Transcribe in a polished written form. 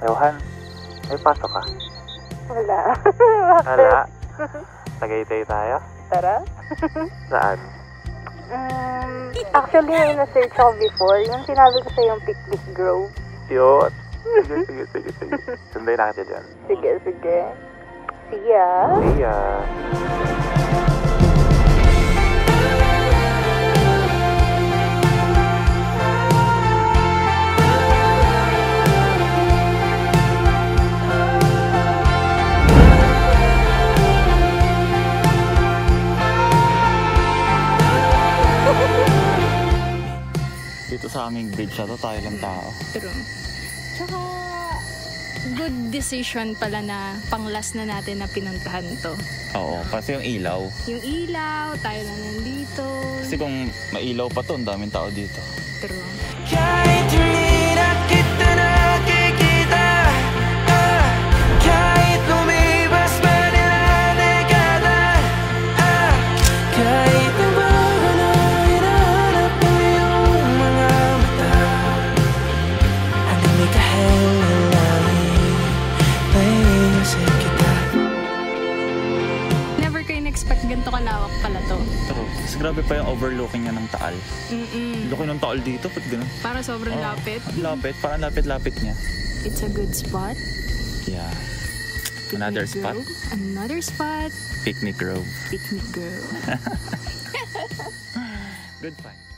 Ewan, may pasok ka? Wala. Wala. Tagaytay tayo? Tara. Saan? Actually, may na-search ako before. Yung sinabi ko sa yung Picnic Grove. Yun. Sige. Sunday na kita dyan. Sige. See ya. See ya. Dito sa aming bridge na to, tayo lang tao. True. Tsaka, good decision pala na pang-last na natin na pinuntahan to. Oo, kasi yung ilaw. Yung ilaw, tayo lang nandito. Kasi kung mailaw pa to, ang daming tao dito. True. Kahit hindi na kita nakikita, kahit lumipas man ilang dekada, kahit nabago na hinahanap mo yung mga mata, hanggang may kahel na langit, naiisip kita. Never ko in-expect ganito kalawak pala to. Pero, kasi grabe pa yung overlooking niya ng Taal. Laki ng Taal dito, ba't ganun? Para sobrang lapit. Lapit, parang lapit-lapit niya. It's a good spot. Yeah. Another Picnic spot. Grove. Another spot. Picnic Grove. Picnic Grove. Good find.